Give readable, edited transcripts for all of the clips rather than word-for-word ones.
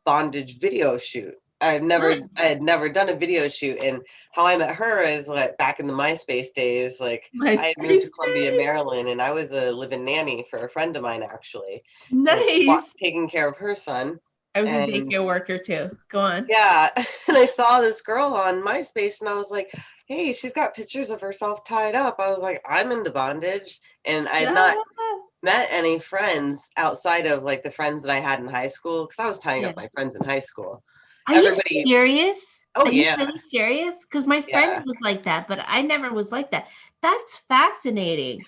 bondage video shoot. I had never done a video shoot, and how I met her is like back in the MySpace days. Like I had moved to Columbia, Maryland, and I was a live-in nanny for a friend of mine actually. Nice. Taking care of her son. I was a daycare worker too. Go on. Yeah, and I saw this girl on MySpace, and I was like, "Hey, she's got pictures of herself tied up." I was like, "I'm into bondage," and I had not met any friends outside of like the friends that I had in high school, because I was tying up my friends in high school. Are you serious? Oh, Are you really serious? Because my friend was like that, but I never was like that. That's fascinating.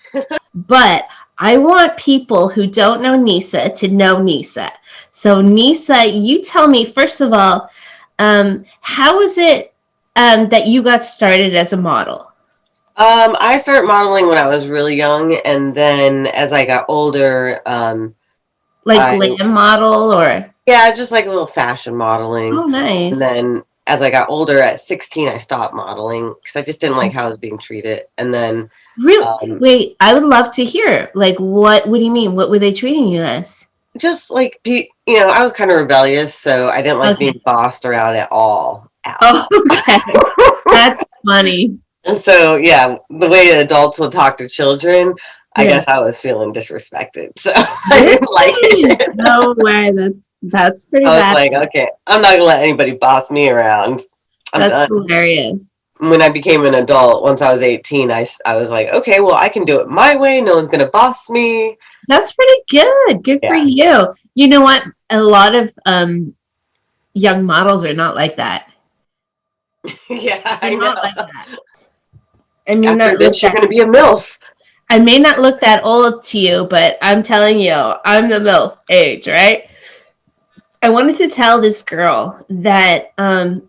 But I want people who don't know Nisa to know Nisa. So Nisa, you tell me, first of all, how was it that you got started as a model? I started modeling when I was really young, and then as I got older, like glam model or? Yeah, just like a little fashion modeling. Oh, nice. And then as I got older, at 16, I stopped modeling because I just didn't like how I was being treated. And then really, wait, I would love to hear. Like, what do you mean? What were they treating you as? Just like, you know, I was kind of rebellious, so I didn't like being bossed around at all. Oh, okay. That's funny. And so, yeah, the way adults will talk to children, I guess I was feeling disrespected, so I didn't like it. No way, that's pretty bad. I was like, okay, I'm not gonna let anybody boss me around. That's hilarious. When I became an adult, once I was 18, I was like, okay, well, I can do it my way. No one's gonna boss me. That's pretty good. Good for you. You know what? A lot of young models are not like that. Yeah, I know. Not like that. I mean, after this, you're gonna be a MILF. I may not look that old to you, but I'm telling you, I'm the MILF age, right? I wanted to tell this girl that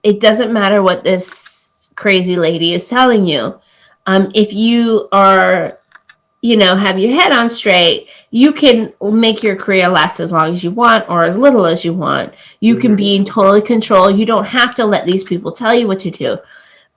it doesn't matter what this crazy lady is telling you. If you are, you know, have your head on straight, you can make your career last as long as you want or as little as you want. You can be in total control. You don't have to let these people tell you what to do.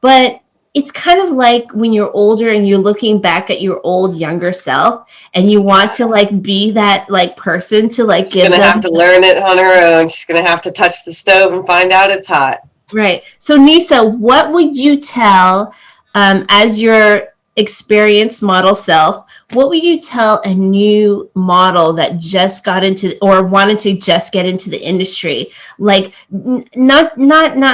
But it's kind of like when you're older and you're looking back at your old younger self and you want to like be that like person to like She's gonna have to learn it on her own. She's gonna have to touch the stove and find out it's hot. Right. So Nisa, what would you tell as your experienced model self, what would you tell a new model that just got into or wanted to just get into the industry? Like not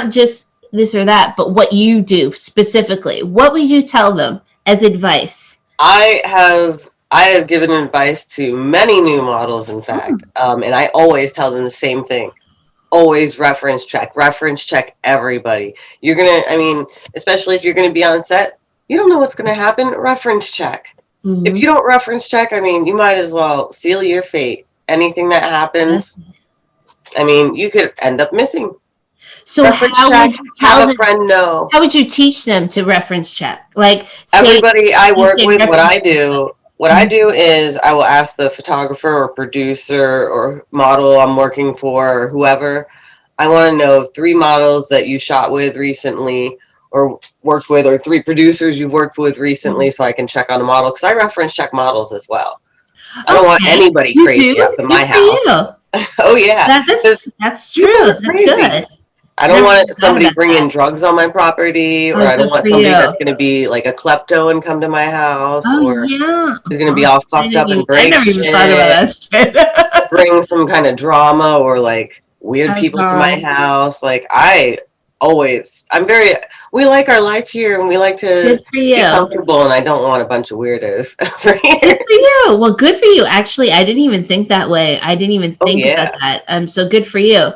just this or that, but what you do specifically. What would you tell them as advice? I have given advice to many new models, in fact, and I always tell them the same thing. Always reference check everybody. You're gonna, I mean, especially if you're gonna be on set, you don't know what's gonna happen. Reference check. If you don't reference check, I mean, you might as well seal your fate. Anything that happens, I mean, you could end up missing. So reference check, have a friend know. How would you teach them to reference check? Like everybody I work with, what I do is I will ask the photographer or producer or model I'm working for or whoever, I want to know 3 models that you shot with recently or worked with, or 3 producers you've worked with recently, so I can check on a model, because I reference check models as well. I don't want anybody crazy up in my house. Oh yeah, that's true. That's good. I don't want somebody bringing drugs on my property, or I don't want somebody that's going to be like a klepto and come to my house, or is going to be all fucked up and break shit, bring some kind of drama or like weird people to my house. Like we like our life here and we like to be comfortable, and I don't want a bunch of weirdos over here. Good for you. Well, good for you. Actually, I didn't even think that way. I didn't even think about that. So good for you.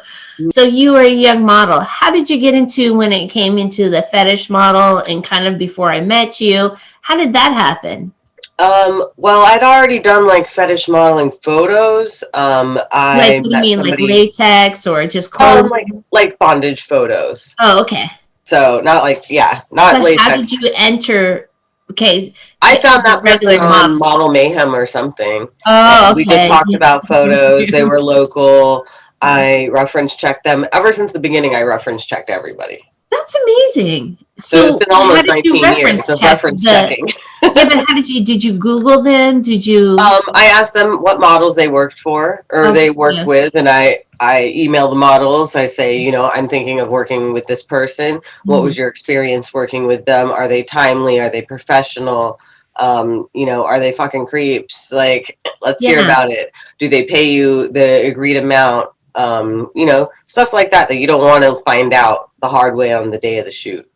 So you were a young model. How did you get into when it came into the fetish model and kind of before I met you? How did that happen? Well, I'd already done like fetish modeling photos. Like, what do you mean, like latex or just clothes? Like bondage photos. Oh, okay. So not like, not latex. How did you enter? Okay. I found that person on Model Mayhem or something. Oh, okay. We just talked about photos. They were local. I reference checked them. Ever since the beginning, I reference checked everybody. That's amazing. So it's been How almost did you 19 years of check reference checking. yeah, but did you Google them? Did you? I asked them what models they worked for or Okay, they worked yeah. with, and I email the models. I say, you know, I'm thinking of working with this person. What was your experience working with them? Are they timely? Are they professional? You know, are they fucking creeps? Like, let's hear Yeah. about it. Do they pay you the agreed amount? You know, stuff like that that you don't want to find out the hard way on the day of the shoot.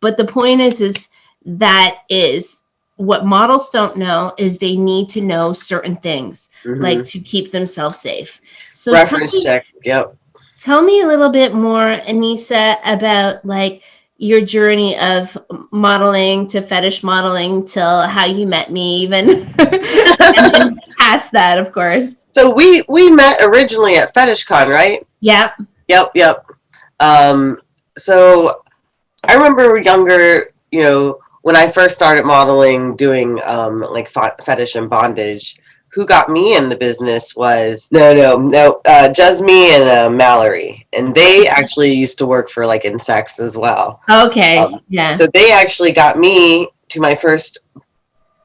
But the point is that is what models don't know is they need to know certain things, like to keep themselves safe. So Reference check. Yep. tell me a little bit more, Anissa, about like your journey of modeling to fetish modeling till how you met me, even, and then past that, of course. So we met originally at FetishCon, right? Yep. Yep. So I remember younger, you know, when I first started modeling, doing like fetish and bondage. Who got me in the business was just me and Mallory, and they actually used to work for like NYSSA as well. Okay. Yeah. So they actually got me to my first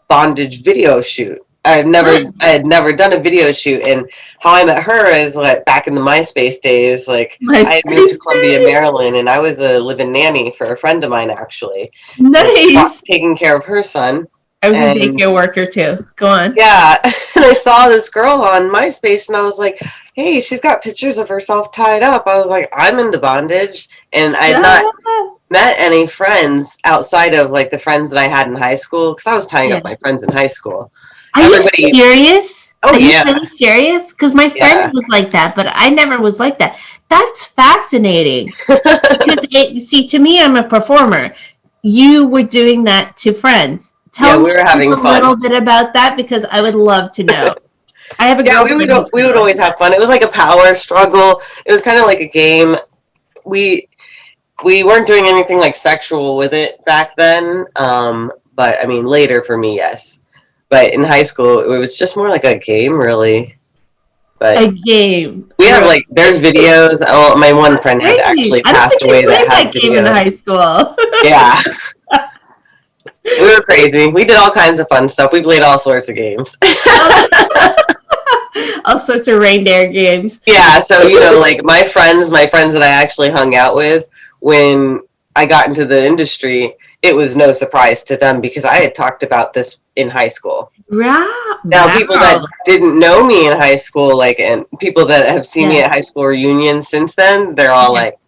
bondage video shoot. I had never done a video shoot, and how I met her is like back in the MySpace days. Like I had moved to Columbia, Maryland, and I was a live-in nanny for a friend of mine actually. Nice. Taking care of her son. I was a daycare worker too. Go on. Yeah, and I saw this girl on MySpace, and I was like, "Hey, she's got pictures of herself tied up." I was like, "I'm into bondage," and I had not met any friends outside of like the friends that I had in high school because I was tying up my friends in high school. Are you serious? Oh, Are yeah. you really serious? Because my friend was like that, but I never was like that. That's fascinating. Because see, to me, I'm a performer. You were doing that to friends. Tell me a little bit about that because I would love to know. I have a girlfriend. We would always have fun. It was like a power struggle. It was kind of like a game. We weren't doing anything like sexual with it back then. But I mean, later for me, yes. But in high school, it was just more like a game, really. But a game. We have like there's videos. Oh, my one friend had actually passed away that has videos. Game in high school. Yeah. We were crazy. We did all kinds of fun stuff. We played all sorts of games. All sorts of reindeer games. Yeah, so you know, like my friends that I actually hung out with when I got into the industry, it was no surprise to them because I had talked about this in high school. Now, people that didn't know me in high school, like, and people that have seen me at high school reunions since then, they're all like,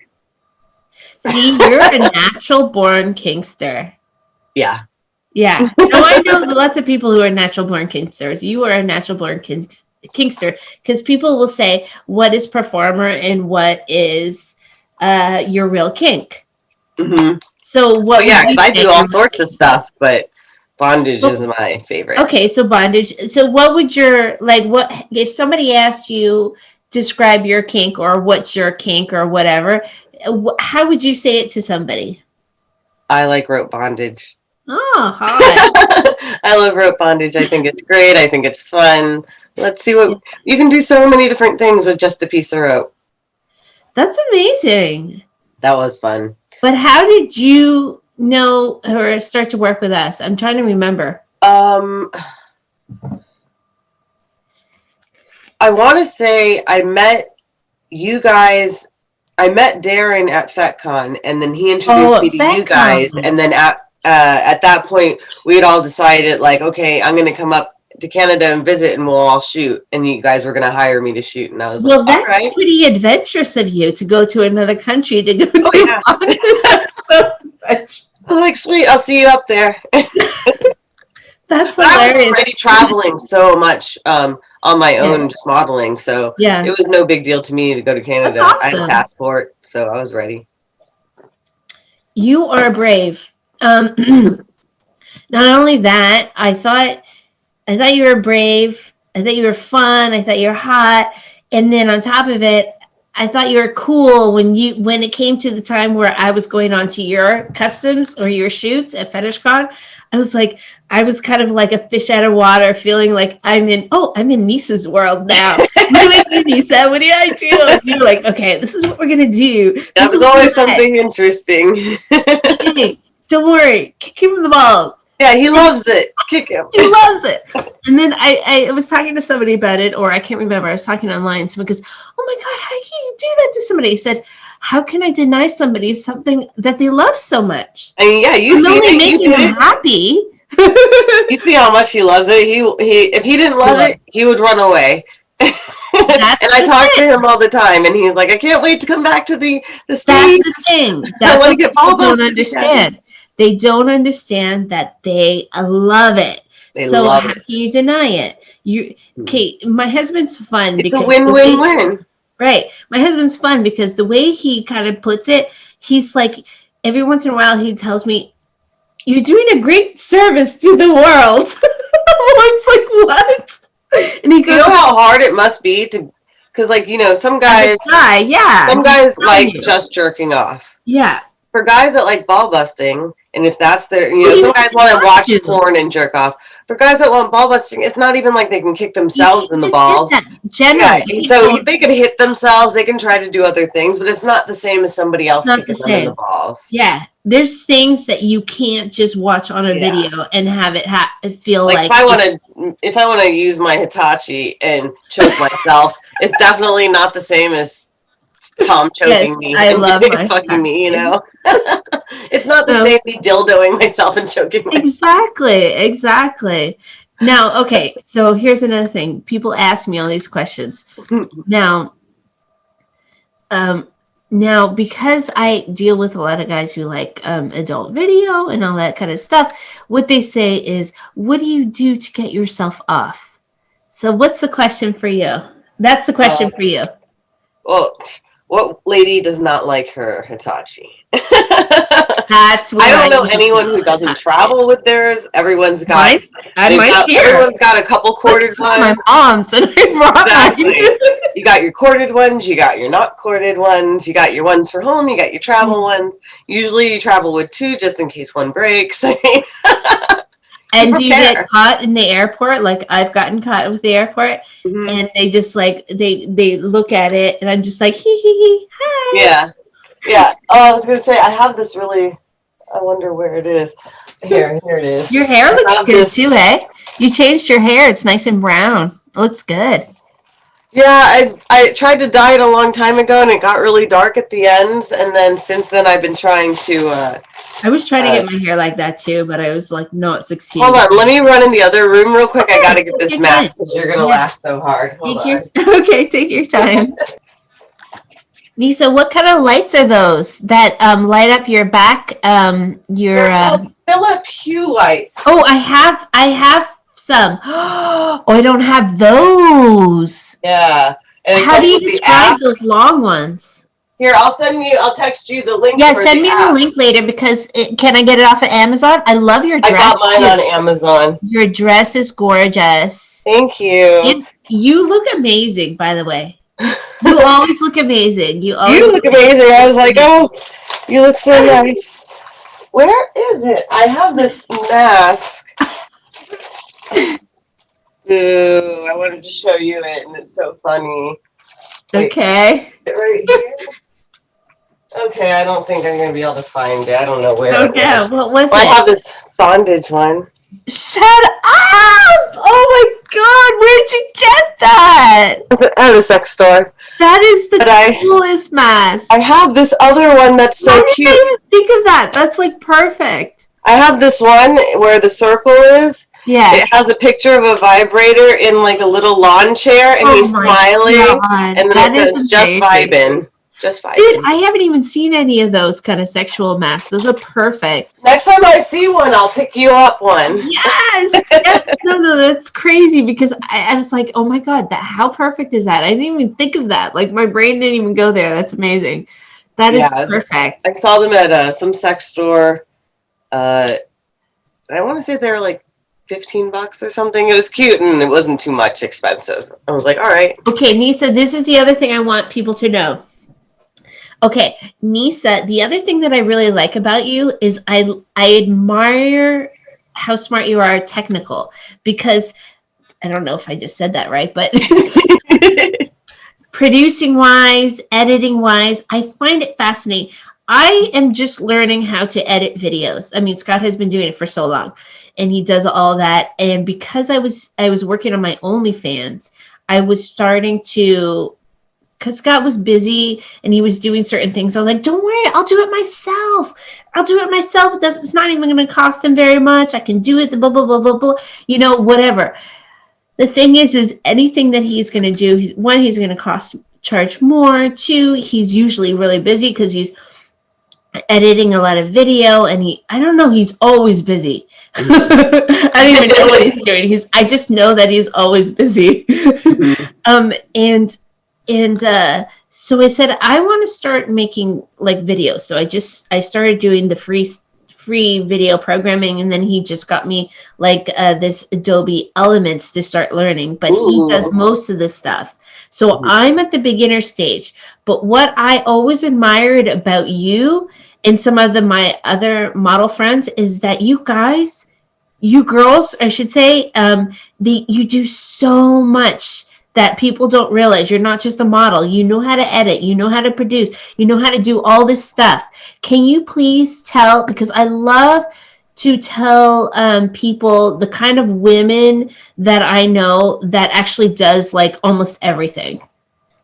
"See, you're a natural born kinkster." Yeah. Yeah. No, I know lots of people who are natural born kinksters. You are a natural born kinkster because people will say, "What is performer and what is your real kink?" Mm-hmm. So what? Oh, yeah, because I do all sorts of stuff, but bondage is my favorite. Okay, so bondage. So what would your what if somebody asked you describe your kink or what's your kink or whatever? How would you say it to somebody? I like rope bondage. Oh, hi. I love rope bondage. I think it's great. I think it's fun. Let's see what you can do. So many different things with just a piece of rope. That's amazing. That was fun. But how did you know or start to work with us? I'm trying to remember. I want to say I met you guys. I met Darren at FetCon, and then he introduced me to you guys. And then at that point, we had all decided, like, okay, I'm going to come up to Canada and visit, and we'll all shoot. And you guys were going to hire me to shoot. And I was like, that's right. Pretty adventurous of you to go to another country to go to. Yeah. I was like, sweet, I'll see you up there. That's hilarious. I was already traveling so much on my own, just modeling. So it was no big deal to me to go to Canada. Awesome. I had a passport, so I was ready. You are brave. Not only that, I thought you were brave. I thought you were fun. I thought you were hot. And then on top of it, I thought you were cool when it came to the time where I was going on to your customs or your shoots at FetishCon. I was kind of like a fish out of water, feeling like I'm in Nisa's world now. What do I do, Nisa? What do I do? And you're like, okay, this is what we're gonna do. That was always something interesting. Hey, don't worry, kick him in the balls. Yeah, he loves it. Kick him. He loves it. And then I was talking to somebody about it, or I can't remember. I was talking online. Someone goes, "Oh my God, how can you do that to somebody?" He said, "How can I deny somebody something that they love so much?" I mean, yeah, you see only it. making You him happy. You see how much he loves it. He if he didn't love it, he would run away. And I talk to him all the time, and he's like, "I can't wait to come back to the States." That's the thing. That's what people don't understand. Again. They don't understand that they love it. So how can you deny it? Okay, my husband's fun. It's a win-win-win. Right. My husband's fun because the way he kind of puts it, he's like, every once in a while he tells me, "You're doing a great service to the world." I was like, what? And he goes, "You know how hard it must be to, because like, you know, some guys like just jerking off. Yeah. For guys that like ball busting, and if that's their, you know, some guys want to watch porn and jerk off. For guys that want ball busting, it's not even like they can kick themselves in the balls. Generally. Yeah, so they can hit themselves, they can try to do other things, but it's not the same as somebody else kicking them in the balls. Yeah. There's things that you can't just watch on a video and have it feel like if I want to use my Hitachi and choke myself, it's definitely not the same as Tom choking me and fucking me, you know. It's not the same as dildoing myself and choking myself. Exactly. Now, okay, so here's another thing. People ask me all these questions. Now, because I deal with a lot of guys who like adult video and all that kind of stuff, what they say is, "What do you do to get yourself off?" So what's the question for you? That's the question for you. Well, what lady does not like her Hitachi? That's what I don't know anyone who doesn't travel with theirs. Everyone's got everyone's got a couple corded ones. My mom's and I brought mine. You got your corded ones, you got your not corded ones, you got your ones for home, you got your travel ones. Usually you travel with two just in case one breaks. And do you get caught in the airport? Like I've gotten caught with the airport, and they just like they look at it, and I'm just like, hee hee hee, hi. Yeah. Oh, I was gonna say I have this really. I wonder where it is. Here it is. Your hair looks good too, eh? You changed your hair. It's nice and brown. It looks good. Yeah, I tried to dye it a long time ago, and it got really dark at the ends. And then since then, I've been trying to. I was trying to get my hair like that too, but I was like, no, it succeeded. Hold on, let me run in the other room real quick. I gotta get this mask because you're gonna laugh so hard. Okay, take your time. Nisa, what kind of lights are those that light up your back? Philip Hue lights. Oh, I have some. Oh, I don't have those. Yeah. And how do you describe those long ones? Here, I'll text you the link. Yeah, send me the link later because can I get it off of Amazon? I love your dress. I got mine on Amazon. Your dress is gorgeous. Thank you. You look amazing, by the way. You always look amazing. You look amazing. I was like, oh, you look so nice. Where is it? I have this mask. Ooh, I wanted to show you it, and it's so funny. Okay. Wait, right here. Okay, I don't think I'm going to be able to find it. I don't know where it was. What was it? I have this Bondage one. Shut up! Oh my God, where'd you get that? At a sex store. That is the coolest mask. I have this other one that's so cute. I didn't even think of that. That's like perfect. I have this one where the circle is. Yeah. It has a picture of a vibrator in like a little lawn chair, and he's smiling. God. And then it says "Just vibing." Just vibing. Dude, I haven't even seen any of those kind of sexual masks. Those are perfect. Next time I see one, I'll pick you up one. Yes. No, that's crazy because I was like, oh my God, how perfect is that? I didn't even think of that. Like my brain didn't even go there. That's amazing. That is perfect. I saw them at some sex store. I want to say they were like $15 or something. It was cute and it wasn't too much expensive. I was like, all right. Okay, Nisa, this is the other thing I want people to know. Okay, Nisa, the other thing that I really like about you is I admire how smart you are technical, because I don't know if I just said that right, but producing wise, editing wise, I find it fascinating. I am just learning how to edit videos. I mean, Scott has been doing it for so long, and he does all that. And because I was working on my OnlyFans, I was starting to, because Scott was busy and he was doing certain things. I was like, don't worry, I'll do it myself. I'll do it myself. It's not even going to cost him very much. I can do it, blah, blah, blah, blah, blah, you know, whatever. The thing is anything that he's going to do, one, he's going to charge more. Two, he's usually really busy because he's editing a lot of video, and I don't know, he's always busy. I don't even know what he's doing. I just know that he's always busy. So I said, I want to start making like videos. So I started doing the free video programming, and then he just got me like this Adobe Elements to start learning, but he does most of this stuff. So I'm at the beginner stage. But what I always admired about you and some of my other model friends is that you girls, I should say, you do so much that people don't realize. You're not just a model. You know how to edit. You know how to produce. You know how to do all this stuff. Can you please tell, because I love to tell people the kind of women that I know that actually does like almost everything.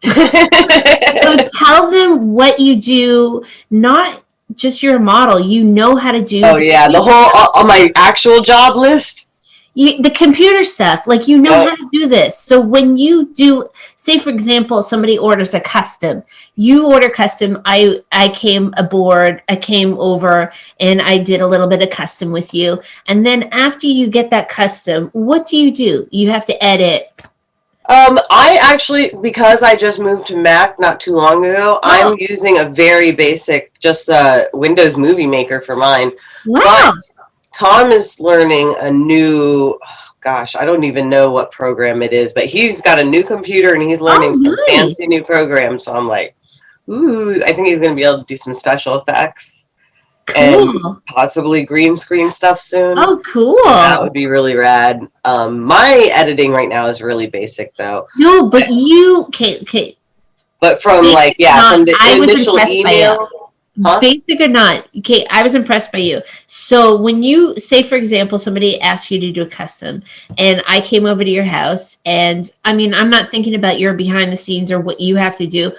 So tell them what you do, not just your model. You know how to do. Oh yeah, the whole on my actual job list. The computer stuff, like you know how to do this. So when you do, say for example, somebody orders a custom, you order custom. I came over and I did a little bit of custom with you. And then after you get that custom, what do? You have to edit. I actually, because I just moved to Mac not too long ago, I'm using a very basic, just the Windows Movie Maker for mine. Wow. But Tom is learning a new, gosh, I don't even know what program it is, but he's got a new computer and he's learning some fancy new programs. So I'm like, ooh, I think he's going to be able to do some special effects and possibly green screen stuff soon. Oh, cool. So that would be really rad. My editing right now is really basic though. No, but okay. But from from the initial email. Huh? Basic or not, okay, I was impressed by you. So when you say, for example, somebody asked you to do a custom and I came over to your house, and I mean, I'm not thinking about your behind the scenes or what you have to do.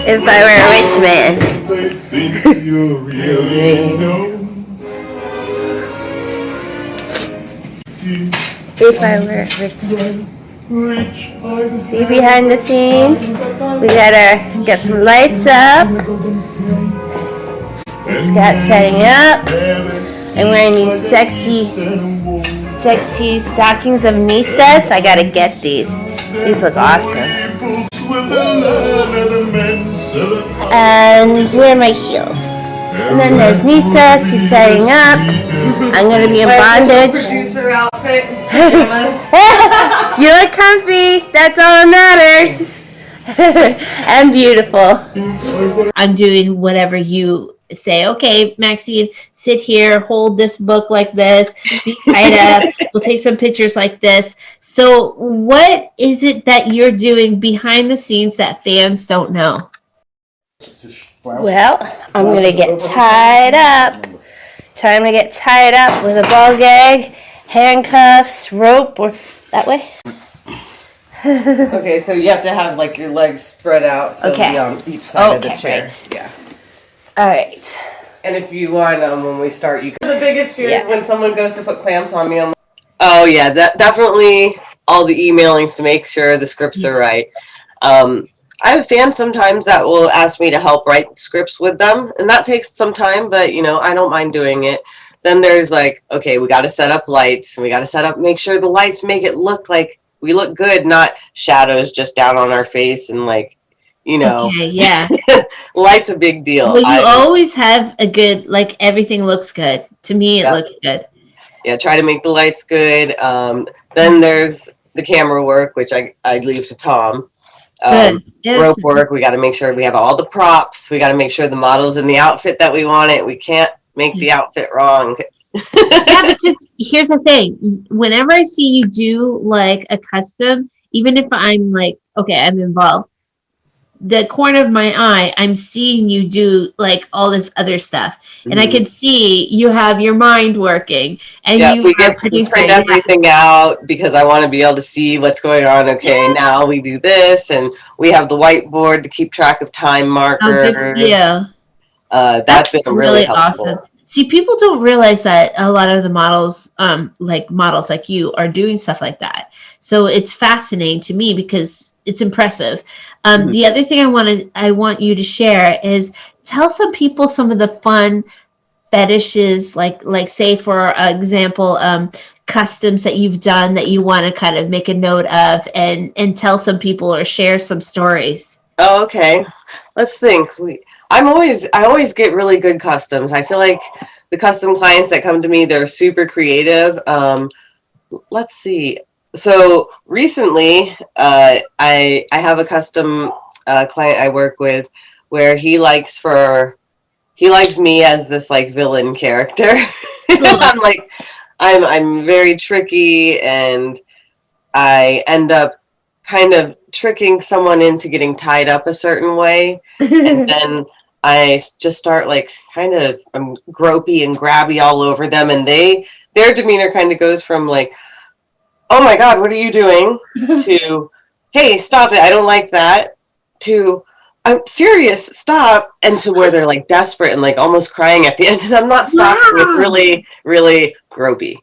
If I were a rich man. If I were a rich man. See behind the scenes, we gotta get some lights up. Scott's setting up. I'm wearing these sexy stockings of Nisa's. I gotta get these. These look awesome. And where are my heels? And then there's Nisa. She's setting up. I'm gonna be in bondage. Producer outfit. You look comfy. That's all that matters. And beautiful. I'm doing whatever you say. Okay, Maxine, sit here, hold this book like this, be tied up. We'll take some pictures like this. So what is it that you're doing behind the scenes that fans don't know? Well, I'm going to get tied up. Time to get tied up with a ball gag, handcuffs, rope, or that way. Okay, so you have to have like your legs spread out so it'll be on each side of the chair. Right. Yeah. All right. And if you want, when we start, the biggest fear is when someone goes to put clamps on me. I'm like, oh yeah, that definitely all the emailings to make sure the scripts are right. I have fans sometimes that will ask me to help write scripts with them, and that takes some time, but I don't mind doing it. Then there's like, okay, we got to set up lights, and we got to make sure the lights make it look like we look good, not shadows just down on our face and like, Okay, yeah. Light's a big deal. Well, you always have a good, like everything looks good. To me, it looks good. Yeah, try to make the lights good. Then there's the camera work, which I leave to Tom. Good. Yes. Rope work, we got to make sure we have all the props. We got to make sure the model's in the outfit that we want it. We can't make the outfit wrong. Yeah, because here's the thing. Whenever I see you do like a custom, even if I'm like, okay, I'm involved, the corner of my eye, I'm seeing you do like all this other stuff. And I can see you have your mind working and you we are print producing. everything out because I want to be able to see what's going on. Okay, now we do this, and we have the whiteboard to keep track of time markers. Yeah. That's been really helpful. Awesome. See, people don't realize that a lot of the models like you are doing stuff like that. So it's fascinating to me because it's impressive. The other thing I want you to share is tell some people some of the fun fetishes, like say for example, customs that you've done that you want to kind of make a note of and tell some people or share some stories. Oh, okay. Let's think. I always get really good customs. I feel like the custom clients that come to me, they're super creative. Let's see. So recently, I have a custom client I work with where he likes me as this like villain character. I'm very tricky, and I end up kind of tricking someone into getting tied up a certain way, and then I just start like I'm gropey and grabby all over them, and their demeanor kind of goes from like, oh my God, what are you doing? To, hey, stop it, I don't like that, to, I'm serious, stop, and to where they're like desperate and like almost crying at the end, and I'm not stopping. Wow. It's really, really gropey.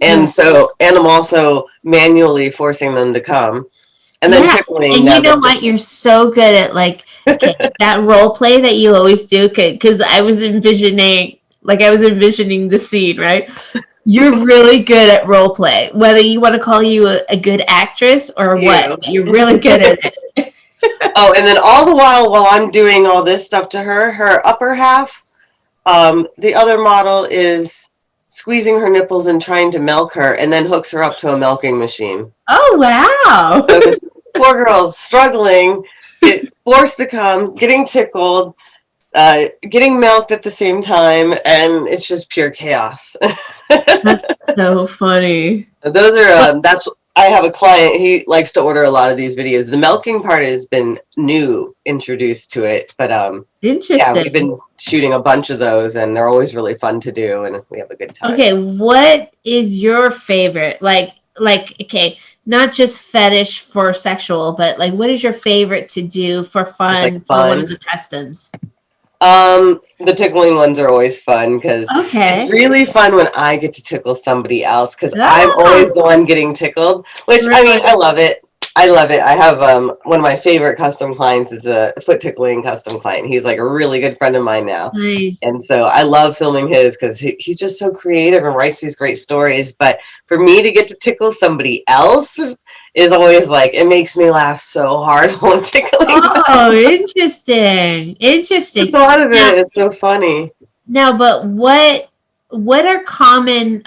And so, and I'm also manually forcing them to come. And then tickling. And you know what? You're so good at like that role play that you always do. Because I was envisioning the scene, right? You're really good at role play. Whether you want to call you a good actress or what, you're really good at it. Oh, and then all the while I'm doing all this stuff to her upper half, the other model is squeezing her nipples and trying to milk her, and then hooks her up to a milking machine. Oh, wow. So this poor girl's struggling, forced to come, getting tickled, getting milked at the same time, and it's just pure chaos. That's so funny. Those are, I have a client, he likes to order a lot of these videos. The milking part has been introduced to it, but interesting. Yeah, we've been shooting a bunch of those, and they're always really fun to do, and we have a good time. Okay, what is your favorite? Like, okay, not just fetish for sexual, but like, what is your favorite to do for fun for one of the customs? The tickling ones are always fun because it's really fun when I get to tickle somebody else because I'm always the one getting tickled, which I mean, I love it. I have one of my favorite custom clients is a foot tickling custom client. He's like a really good friend of mine now. Nice. And so I love filming his because he's just so creative and writes these great stories. But for me to get to tickle somebody else is always like, it makes me laugh so hard when tickling. Oh, interesting. A lot of it is so funny. Now, but what are common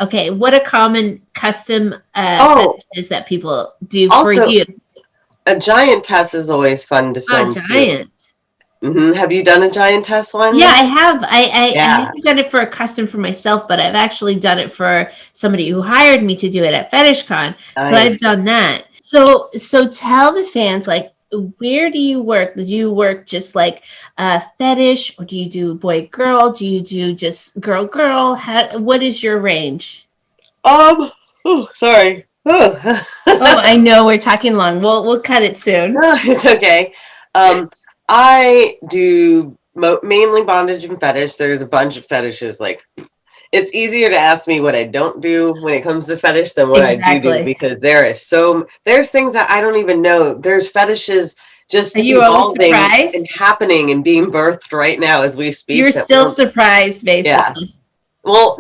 custom fetishes that people do for you? A giant test is always fun to film. Giant. Have you done a giant test one? Yeah, I have. I haven't done it for a custom for myself, but I've actually done it for somebody who hired me to do it at FetishCon. Nice. So I've done that. So tell the fans, like, where do you work? Do you work just like fetish, or do you do boy girl? Do you do just girl? What is your range? Oh, sorry. Oh, I know we're talking long. We'll cut it soon. No, it's okay. I do mainly bondage and fetish. There's a bunch of fetishes. Like, it's easier to ask me what I don't do when it comes to fetish than what I do because there's things that I don't even know. There's fetishes just evolving and happening and being birthed right now as we speak. You're still surprised, basically. Yeah. Well,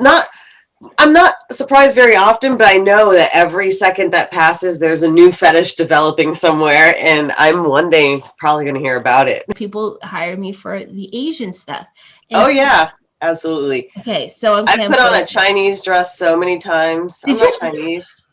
I'm not surprised very often, but I know that every second that passes, there's a new fetish developing somewhere, and I'm one day probably going to hear about it. People hire me for the Asian stuff. And Absolutely. Okay, so I put on a Chinese dress so many times. I'm not Chinese.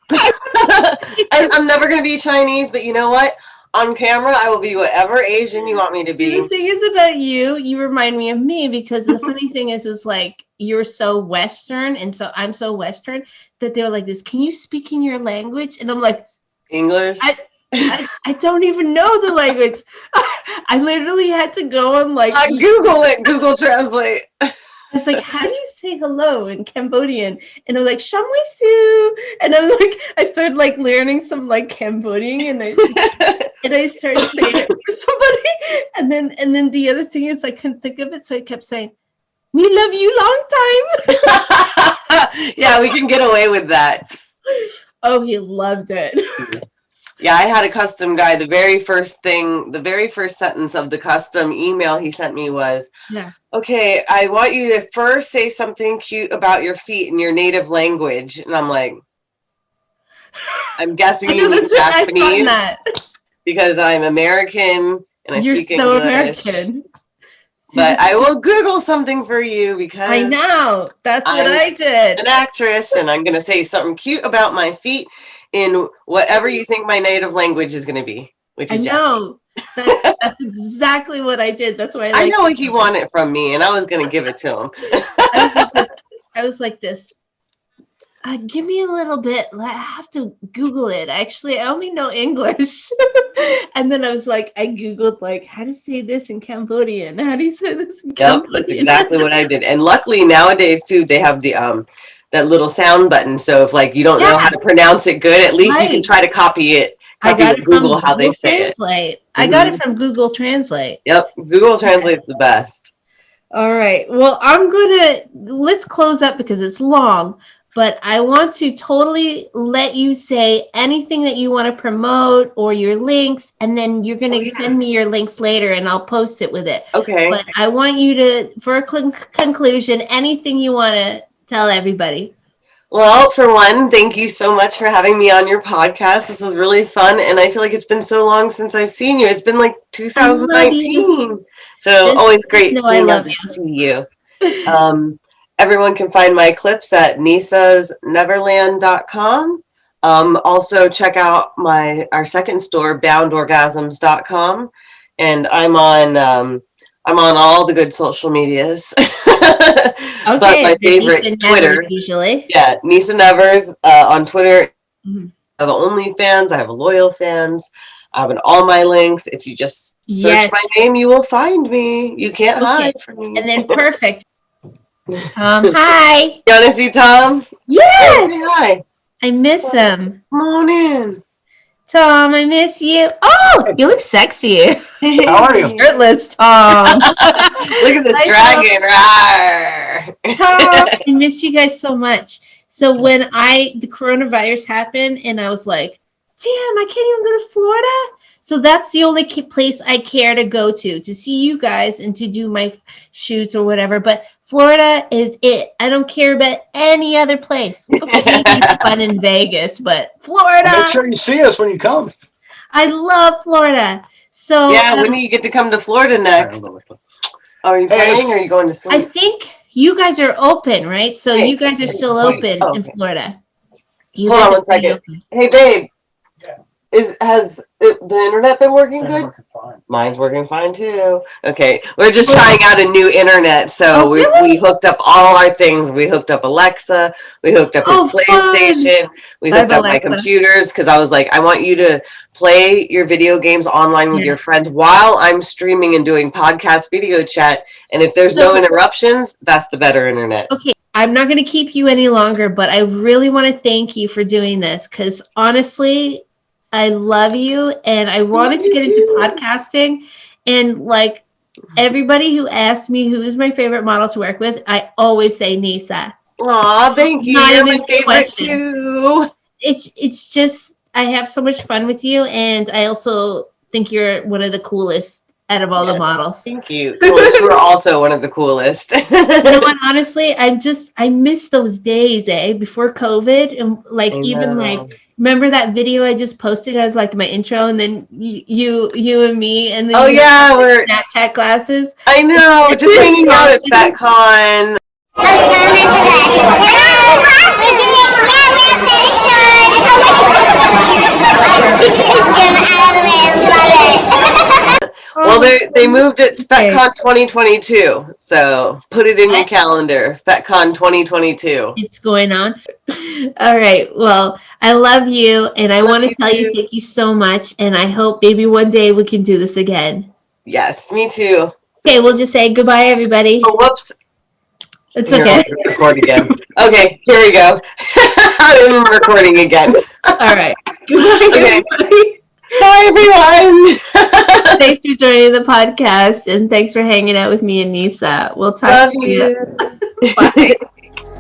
I'm never going to be Chinese, but you know what? On camera, I will be whatever Asian you want me to be. The thing is about you remind me of me, because the funny thing is like, you're so Western, and so I'm so Western, that they're like this, can you speak in your language? And I'm like, English? I don't even know the language. I literally had to go and like Google it, Google Translate. I was like, how do you say hello in Cambodian? And I was like, Shamwaisu. And I'm like, I started like learning some like Cambodian, and I started saying it for somebody. And then the other thing is I couldn't think of it, so I kept saying, "We love you long time." Yeah, we can get away with that. Oh, he loved it. Yeah, I had a custom guy. The very first sentence of the custom email he sent me was, okay, I want you to first say something cute about your feet in your native language. And I'm like, I'm guessing you mean Japanese, because I'm American and I speak English. You're so American. But I will Google something for you, because I know. That's what I did. An actress, and I'm going to say something cute about my feet in whatever you think my native language is going to be, which is Japanese. That's exactly what I did. That's why I know what he wanted from me, and I was going to give it to him. I was like this. Give me a little bit. I have to Google it. Actually, I only know English. And then I was like, I Googled like how to say this in Cambodian. How do you say this in Cambodian? Yep, that's exactly what I did. And luckily nowadays too, they have the that little sound button. So if like you don't know how to pronounce it good, at least you can try to copy it. Copy with Google how they say it. I got it from Google Translate. Yep, Google Translate's the best. All right. Well, let's close up because it's long. But I want to totally let you say anything that you want to promote or your links, and then you're going to send me your links later, and I'll post it with it. Okay. But I want you to, for a conclusion, anything you want to tell everybody. Well, for one, thank you so much for having me on your podcast. This was really fun, and I feel like it's been so long since I've seen you. It's been like 2019. So always great to see you. Everyone can find my clips at NYSSANEVERS.com. Also check out our second store, boundorgasms.com. And I'm on all the good social medias. But my favorite is Twitter. Usually. Yeah, Nisa Nevers on Twitter. I have OnlyFans. I have a Loyal Fans. I have all my links. If you just search my name, you will find me. You can't hide from me. And then perfect. Tom, hi. You want to see Tom? Yes. Say hi. I miss him. Come on in. Tom, I miss you. Oh, you look sexy. How are you? Shirtless, Tom. Look at this dragon. Tom, I miss you guys so much. So when the coronavirus happened, and I was like, damn, I can't even go to Florida. So that's the only place I care to go to see you guys and to do my shoots or whatever. But Florida is it. I don't care about any other place. Okay, it's fun in Vegas, but Florida. Well, make sure you see us when you come. I love Florida. So yeah, when do you get to come to Florida next? Are you playing or are you going to sleep? I think you guys are open, right? So you guys are still open in Florida. Hold on one second. Hey, babe. Has the internet been working good? Working fine. Mine's working fine too. Okay, we're just trying out a new internet, so we hooked up all our things. We hooked up Alexa, we hooked up his PlayStation, we hooked up my computers, because I was like, I want you to play your video games online with your friends while I'm streaming and doing podcast video chat. And if there's no interruptions, that's the better internet. Okay. I'm not going to keep you any longer, but I really want to thank you for doing this, because honestly, I love you, and I wanted to get into podcasting, and like everybody who asks me who is my favorite model to work with, I always say Nisa. Aw, thank you. You're my favorite too. It's just I have so much fun with you, and I also think you're one of the coolest out of all the models. Thank you. Well, you were also one of the coolest. You know what? Honestly, I miss those days, before COVID, and like remember that video I just posted as like my intro, and then you and me, and then we're Snapchat glasses. I know, just hanging out at FatCon. Well, they moved it to FetCon 2022, so put it in your calendar. FetCon 2022. It's going on. All right. Well, I love you, and I want to tell you thank you so much, and I hope maybe one day we can do this again. Yes, me too. Okay, we'll just say goodbye, everybody. Oh, whoops. It's okay. Record again. Okay, here we go. I'm recording again. All right. Goodbye, everybody. Bye, everyone. Thanks for joining the podcast, and thanks for hanging out with me and Nisa. We'll talk to you. Bye.